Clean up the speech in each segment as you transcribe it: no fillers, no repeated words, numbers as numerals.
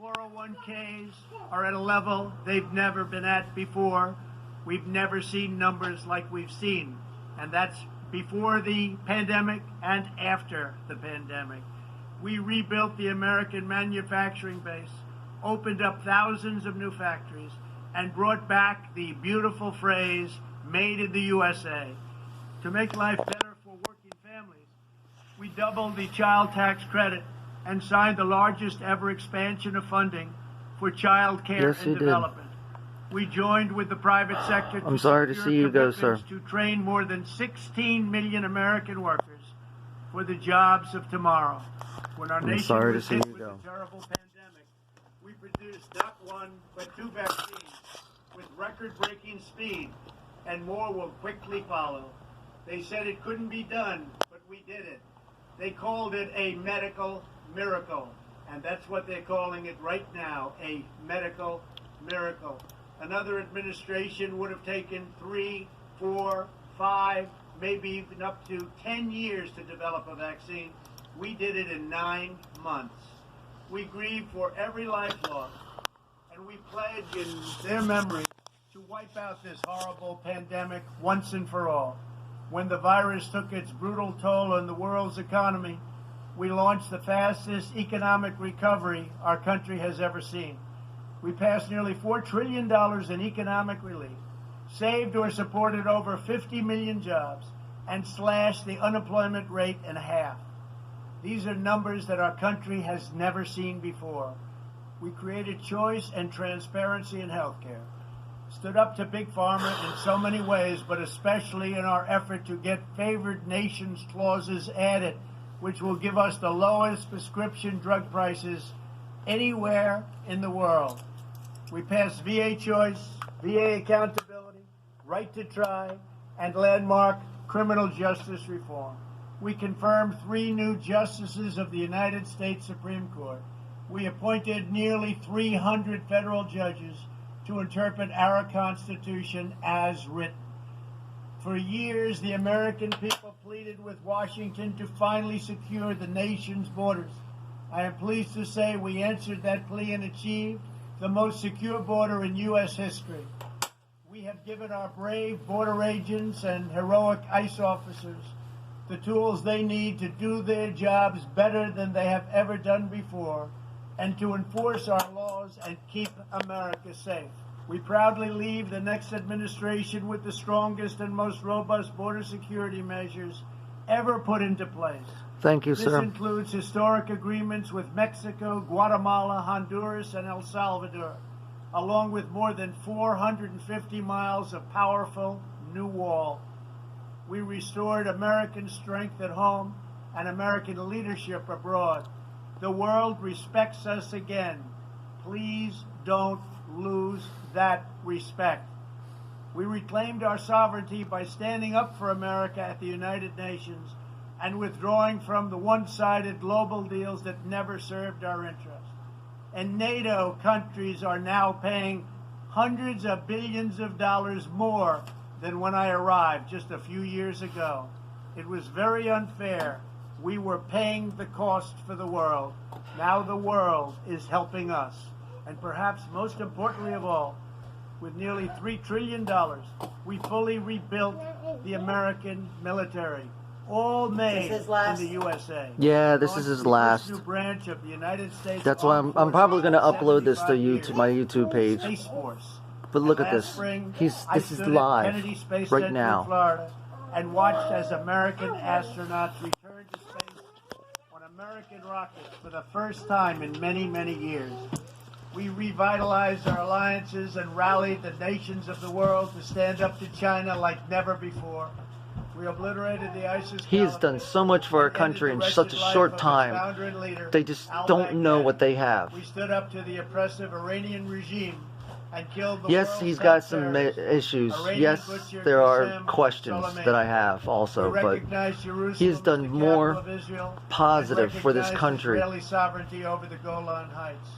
401ks are at a level they've never been at before. We've never seen numbers like we've seen, and that's before the pandemic and after the pandemic. We rebuilt the American manufacturing base, opened up thousands of new factories, and brought back the beautiful phrase, made in the USA. To make life better for working families, we doubled the child tax credit and signed the largest ever expansion of funding for child care and development. We joined with the private sector I'm sorry to see you go, sir. To train more than 16 million American workers for the jobs of tomorrow. When our nation was hit with a terrible pandemic, we produced not one, but 2 vaccines with record-breaking speed, and more will quickly follow. They said it couldn't be done, but we did it. They called it a medical miracle, and that's what they're calling it right now, a medical miracle. Another administration would have taken 3, 4, 5, maybe even up to 10 years to develop a vaccine. We did it in 9 months. We grieve for every life lost, and we pledge in their memory to wipe out this horrible pandemic once and for all. When the virus took its brutal toll on the world's economy, we launched the fastest economic recovery our country has ever seen. We passed nearly $4 trillion in economic relief, saved or supported over 50 million jobs, and slashed the unemployment rate in half. These are numbers that our country has never seen before. We created choice and transparency in healthcare, stood up to Big Pharma in so many ways, but especially in our effort to get favored nations clauses added, which will give us the lowest prescription drug prices anywhere in the world. We passed VA choice, VA accountability, right to try, and landmark criminal justice reform. We confirmed 3 new justices of the United States Supreme Court. We appointed nearly 300 federal judges to interpret our Constitution as written. For years, the American people pleaded with Washington to finally secure the nation's borders. I am pleased to say we answered that plea and achieved the most secure border in U.S. history. We have given our brave border agents and heroic ICE officers the tools they need to do their jobs better than they have ever done before, and to enforce our laws and keep America safe. We proudly leave the next administration with the strongest and most robust border security measures ever put into place. Thank you, sir. This includes historic agreements with Mexico, Guatemala, Honduras, and El Salvador, along with more than 450 miles of powerful new wall. We restored American strength at home and American leadership abroad. The world respects us again. Please don't lose that respect. We reclaimed our sovereignty by standing up for America at the United Nations and withdrawing from the one-sided global deals that never served our interests. And NATO countries are now paying hundreds of billions of dollars more than when I arrived just a few years ago. It was very unfair. We were paying the cost for the world. Now the world is helping us. And perhaps most importantly of all, with nearly $3 trillion, we fully rebuilt the American military, all made in the USA. Yeah, this is his last. New branch of the United States. That's why I'm probably going to upload this to YouTube, my YouTube page. Space Force. But look at this. This is live right now. Florida, and watched as American astronauts returned to space on American rockets for the first time in many, many years. We revitalized our alliances and rallied the nations of the world to stand up to China like never before. We obliterated the ISIS. He has done so much for our country in such a short time. They just don't know what they have. We stood up to the oppressive Iranian regime and killed the Yes, he's got some issues. Yes, there are questions that I have also, but he has done more positive for this country. Israeli sovereignty over the Golan Heights.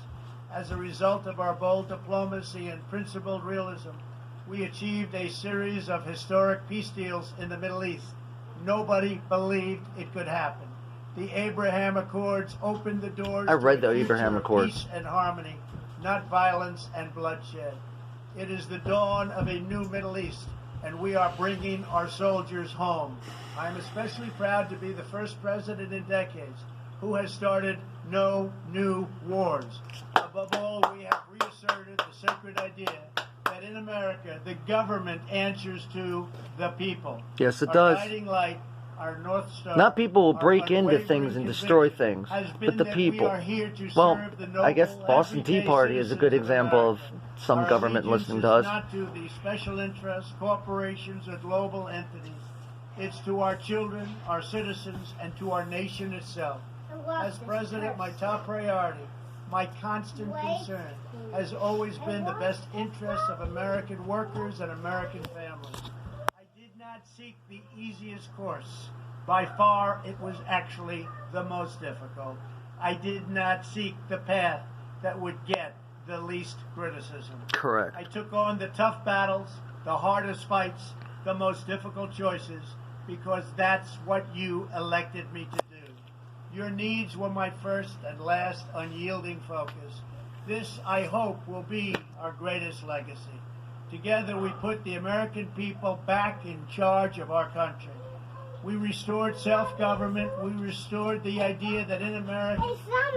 As a result of our bold diplomacy and principled realism, we achieved a series of historic peace deals in the Middle East. Nobody believed it could happen. The Abraham Accords opened the doors I read to the a Abraham future of Accords. peace and harmony, not violence and bloodshed. It is the dawn of a new Middle East, and we are bringing our soldiers home. I am especially proud to be the first president in decades who has started no new wars. Above all, we have reasserted the sacred idea that in America, the government answers to the people. Yes, it Our does. guiding light, our North Star, Not people will our break into unwavering things and destroy conviction things, has but been the that people. we are here to Well, serve the I guess noble, Boston Tea everyday Party is a good citizens of example of America. some Our government allegiance listening is to us. not to the special interests, corporations, or global entities. It's to our children, our citizens, and to our nation itself. As president, my top priority, my constant concern, has always been the best interests of American workers and American families. I did not seek the easiest course. By far, it was actually the most difficult. I did not seek the path that would get the least criticism. Correct. I took on the tough battles, the hardest fights, the most difficult choices, because that's what you elected me to do. Your needs were my first and last unyielding focus. This, I hope, will be our greatest legacy. Together, we put the American people back in charge of our country. We restored self-government. We restored the idea that in America,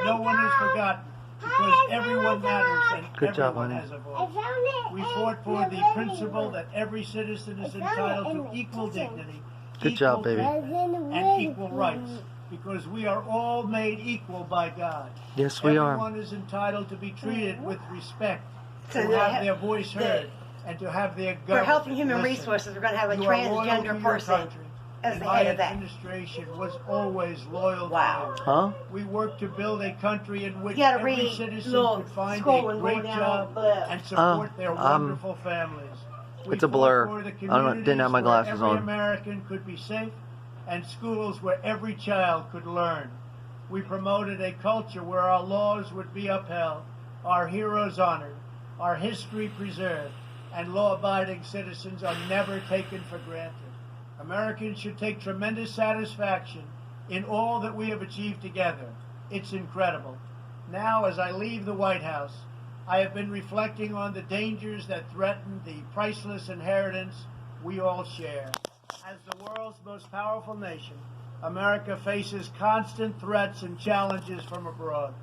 no one is forgotten because everyone matters and Good job, everyone honey. has a voice. We fought for the principle that every citizen is entitled to equal dignity, Good job, equal baby. treatment, and equal rights, because we are all made equal by God. Yes, we are. Everyone is entitled to be treated with respect, to So have their voice heard, and to have their For government Health and Human listen. Resources, we're going to have a You are loyal to transgender your person country, as and the my head of that. administration was always loyal Wow. to you. Huh? We work to build a country in which You gotta every read citizen little could find scroll a and go great down job below. and support their Um, wonderful families. We it's a fought blur. for the I don't- didn't have my communities glasses where every on. American could be safe, and schools where every child could learn. We promoted a culture where our laws would be upheld, our heroes honored, our history preserved, and law-abiding citizens are never taken for granted. Americans should take tremendous satisfaction in all that we have achieved together. It's incredible. Now, as I leave the White House, I have been reflecting on the dangers that threaten the priceless inheritance we all share. As the world's most powerful nation, America faces constant threats and challenges from abroad.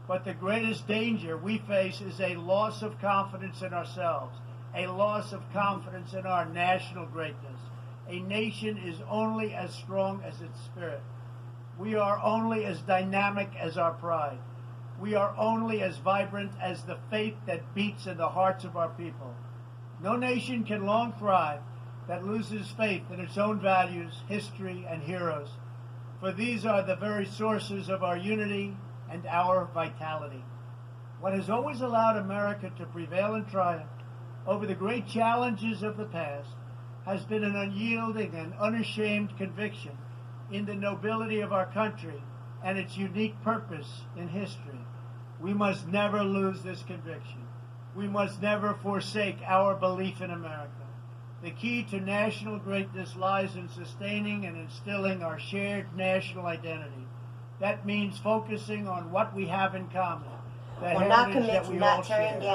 But the greatest danger we face is a loss of confidence in ourselves, a loss of confidence in our national greatness. A nation is only as strong as its spirit. We are only as dynamic as our pride. We are only as vibrant as the faith that beats in the hearts of our people. No nation can long thrive that loses faith in its own values, history, and heroes. For these are the very sources of our unity and our vitality. What has always allowed America to prevail and triumph over the great challenges of the past has been an unyielding and unashamed conviction in the nobility of our country and its unique purpose in history. We must never lose this conviction. We must never forsake our belief in America. The key to national greatness lies in sustaining and instilling our shared national identity. That means focusing on what we have in common, the We're not heritage that committed we to all not tearing share. down